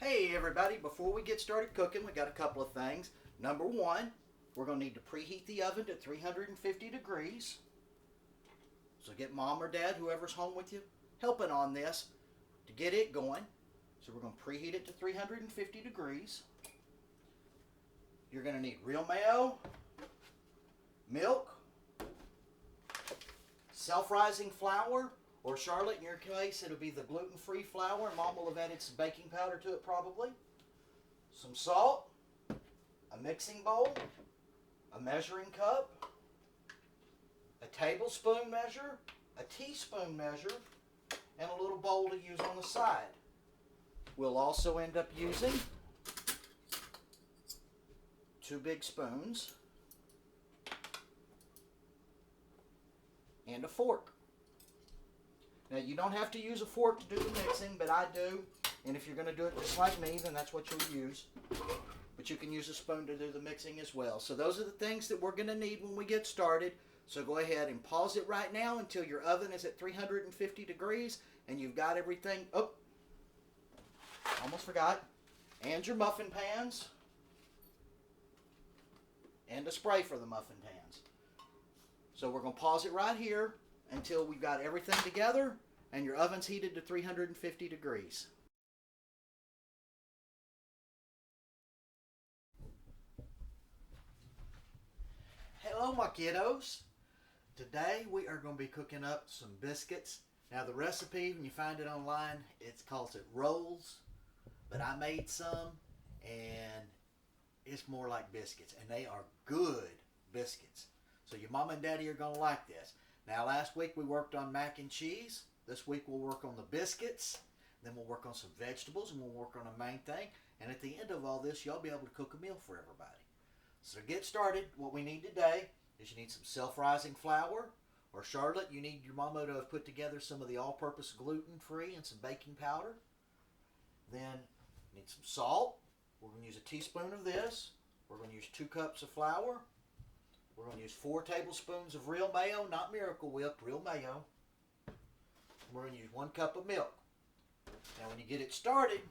Hey everybody, before we get started cooking, we got a couple of things. Number one, we're going to need to preheat the oven to 350 degrees. So get mom or dad, whoever's home with you, helping on this to get it going. So we're going to preheat it to 350 degrees. You're going to need real mayo, milk, self-rising flour, or Charlotte, in your case, it'll be the gluten-free flour. Mom will have added some baking powder to it probably. Some salt, a mixing bowl, a measuring cup, a tablespoon measure, a teaspoon measure, and a little bowl to use on the side. We'll also end up using 2 big spoons and a fork. Now you don't have to use a fork to do the mixing, but I do. And if you're going to do it just like me, then that's what you'll use. But you can use a spoon to do the mixing as well. So those are the things that we're going to need when we get started. So go ahead and pause it right now until your oven is at 350 degrees and you've got everything. Oh, almost forgot. And your muffin pans. And a spray for the muffin pans. So we're going to pause it right here until we've got everything together and your oven's heated to 350 degrees. Hello my kiddos. Today we are going to be cooking up some biscuits. Now the recipe, when you find it online, it calls it rolls, but I made some and it's more like biscuits, and they are good biscuits. So your mom and daddy are going to like this. Now last week we worked on mac and cheese. This week we'll work on the biscuits. Then we'll work on some vegetables, and we'll work on a main thing. And at the end of all this, y'all be able to cook a meal for everybody. So to get started, what we need today is you need some self-rising flour. Or Charlotte, you need your mama to have put together some of the all-purpose gluten-free and some baking powder. Then you need some salt. We're going to use a teaspoon of this. We're going to use 2 cups of flour. We're going to use 4 tablespoons of real mayo, not Miracle Whip, real mayo. We're going to use 1 cup of milk. Now when you get it started,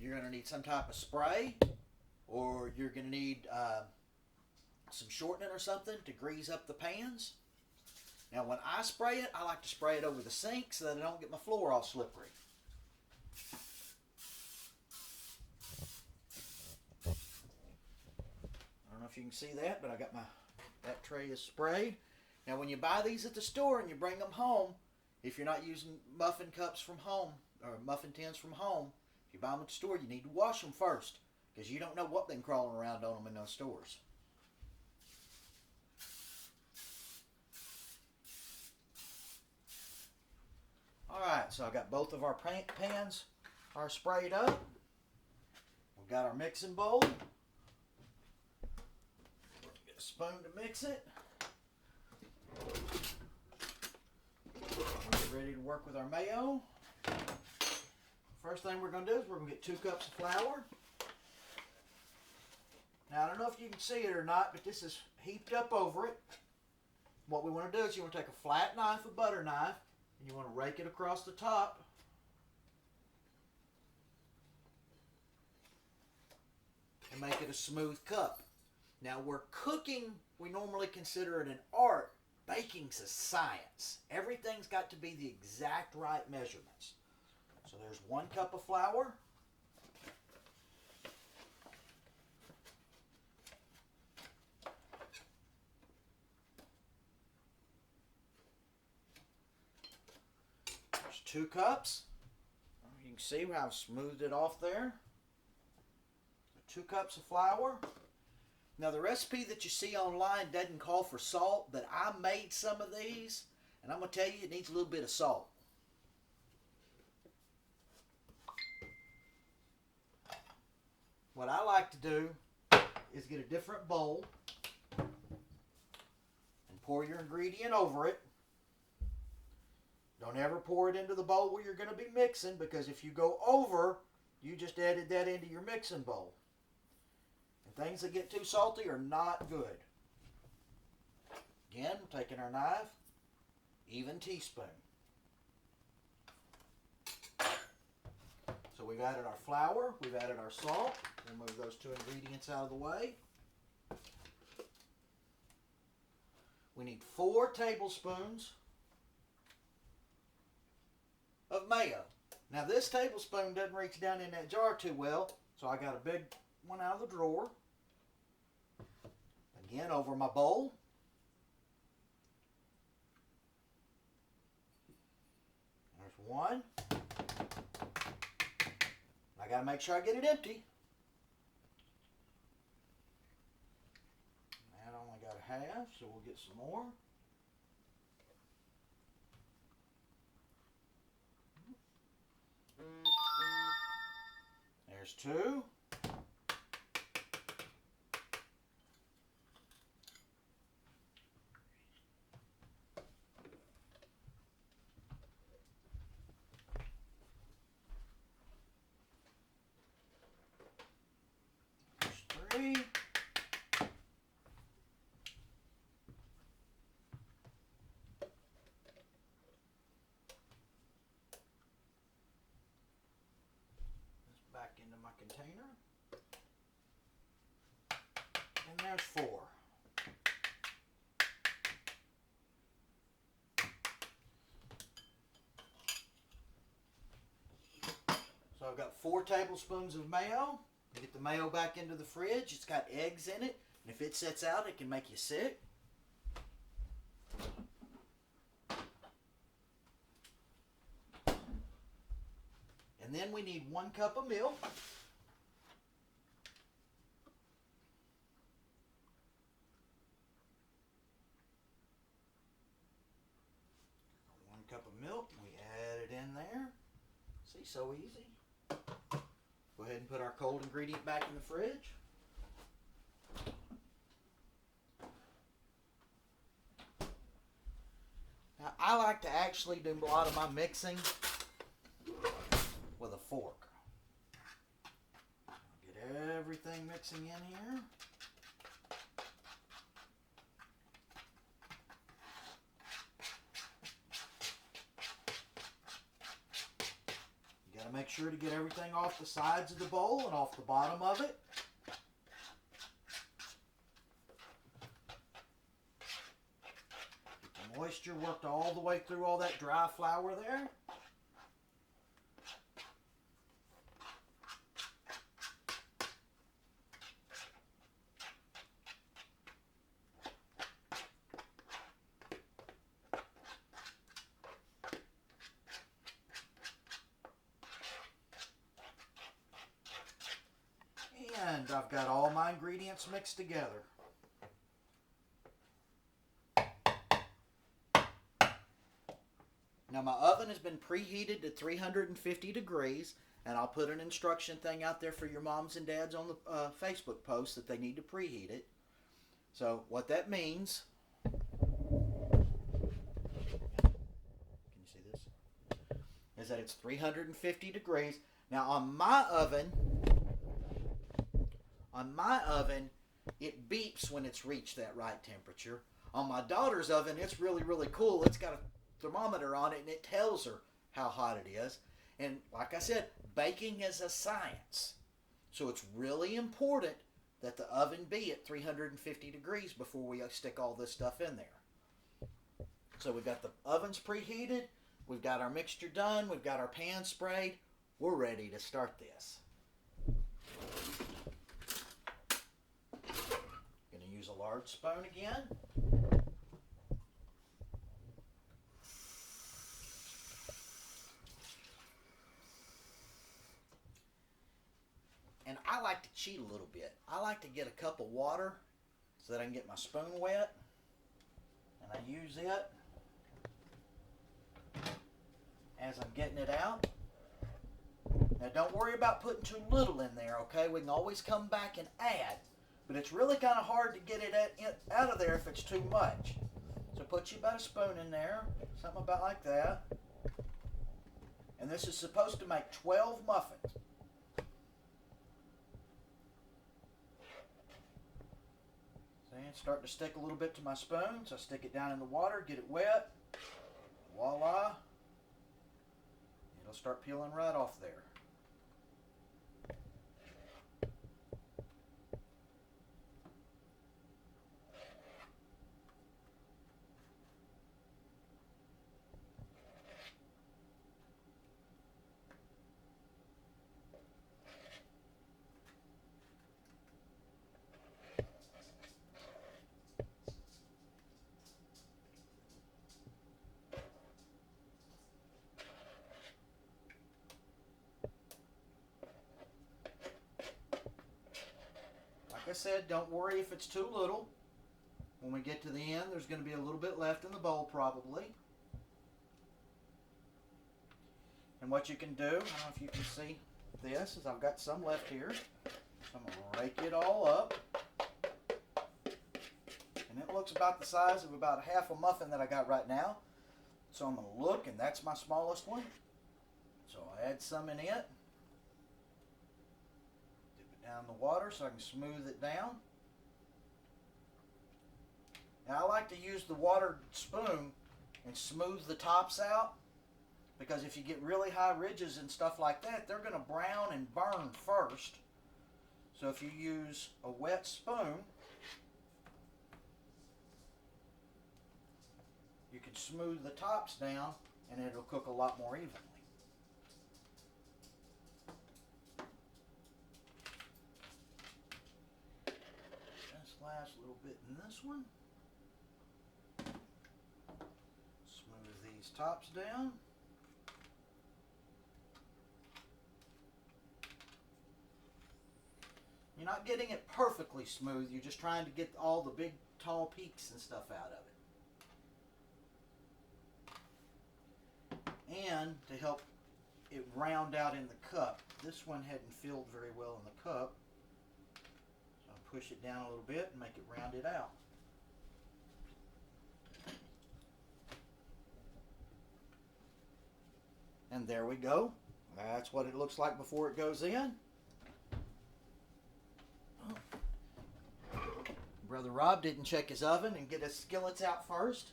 you're going to need some type of spray, or you're going to need some shortening or something to grease up the pans. Now when I spray it, I like to spray it over the sink so that I don't get my floor all slippery. I don't know if you can see that, but I got that tray is sprayed. Now when you buy these at the store and you bring them home, if you're not using muffin cups from home or muffin tins from home, if you buy them at the store, you need to wash them first, because you don't know what they're crawling around on them in those stores. Alright, so I got both of our pans are sprayed up. We've got our mixing bowl. Get a spoon to mix it. We're ready to work with our mayo. First thing we're going to do is we're going to get 2 cups of flour. Now I don't know if you can see it or not, but this is heaped up over it. What we want to do is you want to take a flat knife, a butter knife, and you want to rake it across the top. And make it a smooth cup. Now where cooking, we normally consider it an art. Baking's a science. Everything's got to be the exact right measurements. So there's 1 cup of flour. There's 2 cups. You can see how I've smoothed it off there. 2 cups of flour. Now the recipe that you see online doesn't call for salt, but I made some of these, and I'm going to tell you it needs a little bit of salt. What I like to do is get a different bowl and pour your ingredient over it. Don't ever pour it into the bowl where you're going to be mixing, because if you go over, you just added that into your mixing bowl. Things that get too salty are not good. Again, taking our knife, even teaspoon. So we've added our flour, we've added our salt. We'll move those two ingredients out of the way. We need 4 tablespoons of mayo. Now this tablespoon doesn't reach down in that jar too well, so I got a big one out of the drawer. Again, over my bowl. There's one. I got to make sure I get it empty. That only got a half, so we'll get some more. There's 2. There's 3. Back into my container. And there's 4. So I've got 4 tablespoons of mayo. Get the mayo back into the fridge. It's got eggs in it, and if it sets out, it can make you sick. And then we need 1 cup of milk. 1 cup of milk. We add it in there. See, so easy. Go ahead and put our cold ingredient back in the fridge. Now, I like to actually do a lot of my mixing with a fork. Get everything mixing in here. You got to make sure to get everything off the sides of the bowl and off the bottom of it. Get the moisture worked all the way through all that dry flour there. And I've got all my ingredients mixed together. Now my oven has been preheated to 350 degrees, and I'll put an instruction thing out there for your moms and dads on the Facebook post that they need to preheat it. So what that means, can you see this? Is that it's 350 degrees. Now on my oven, it beeps when it's reached that right temperature. On my daughter's oven, it's really, really cool. It's got a thermometer on it, and it tells her how hot it is. And like I said, baking is a science. So it's really important that the oven be at 350 degrees before we stick all this stuff in there. So we've got the ovens preheated. We've got our mixture done. We've got our pan sprayed. We're ready to start this. Use a large spoon again. And I like to cheat a little bit. I like to get a cup of water so that I can get my spoon wet. And I use it as I'm getting it out. Now don't worry about putting too little in there, okay? We can always come back and add. But it's really kind of hard to get it out of there if it's too much. So put you about a spoon in there, something about like that. And this is supposed to make 12 muffins. See, it's starting to stick a little bit to my spoon, so I stick it down in the water, get it wet. Voila. It'll start peeling right off there. I said, don't worry if it's too little. When we get to the end, there's going to be a little bit left in the bowl probably. And what you can do, I don't know if you can see this, is I've got some left here. So I'm going to rake it all up. And it looks about the size of about half a muffin that I got right now. So I'm going to look, and that's my smallest one. So I'll add some in it. Dip it down in the water so I can smooth it down. Now I like to use the water spoon and smooth the tops out, because if you get really high ridges and stuff like that, they're going to brown and burn first. So if you use a wet spoon, you can smooth the tops down and it'll cook a lot more evenly. This last little bit in this one. Smooth these tops down. You're not getting it perfectly smooth, you're just trying to get all the big tall peaks and stuff out of it. And to help it round out in the cup, this one hadn't filled very well in the cup, so I'll push it down a little bit and make it rounded out. And there we go. That's what it looks like before it goes in. Brother Rob didn't check his oven and get his skillets out first.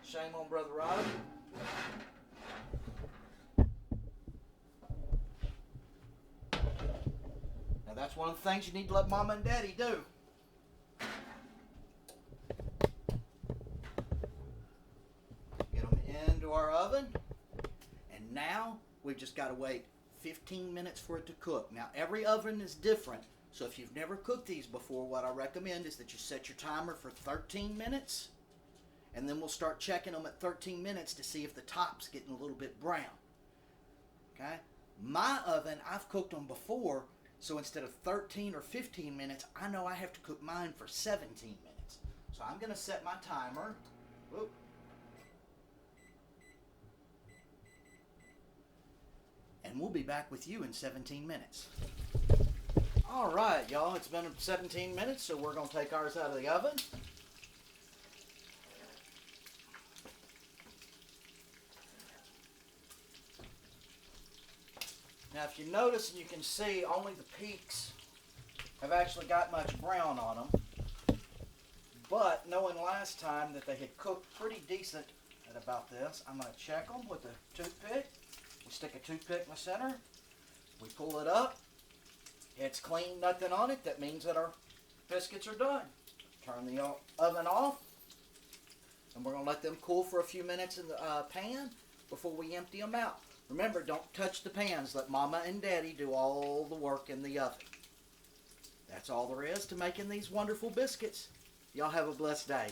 Shame on Brother Rob. Now that's one of the things you need to let Mama and Daddy do. Get them into our oven. And now we've just got to wait 15 minutes for it to cook. Now every oven is different. So if you've never cooked these before, what I recommend is that you set your timer for 13 minutes, and then we'll start checking them at 13 minutes to see if the top's getting a little bit brown. Okay? My oven, I've cooked them before, so instead of 13 or 15 minutes, I know I have to cook mine for 17 minutes. So I'm going to set my timer. Whoop. And we'll be back with you in 17 minutes. All right, y'all, it's been 17 minutes, so we're going to take ours out of the oven. Now, if you notice, and you can see, only the peaks have actually got much brown on them. But knowing last time that they had cooked pretty decent at about this, I'm going to check them with a toothpick. We stick a toothpick in the center. We pull it up. It's clean, nothing on it. That means that our biscuits are done. Turn the oven off. And we're going to let them cool for a few minutes in the pan before we empty them out. Remember, don't touch the pans. Let Mama and Daddy do all the work in the oven. That's all there is to making these wonderful biscuits. Y'all have a blessed day.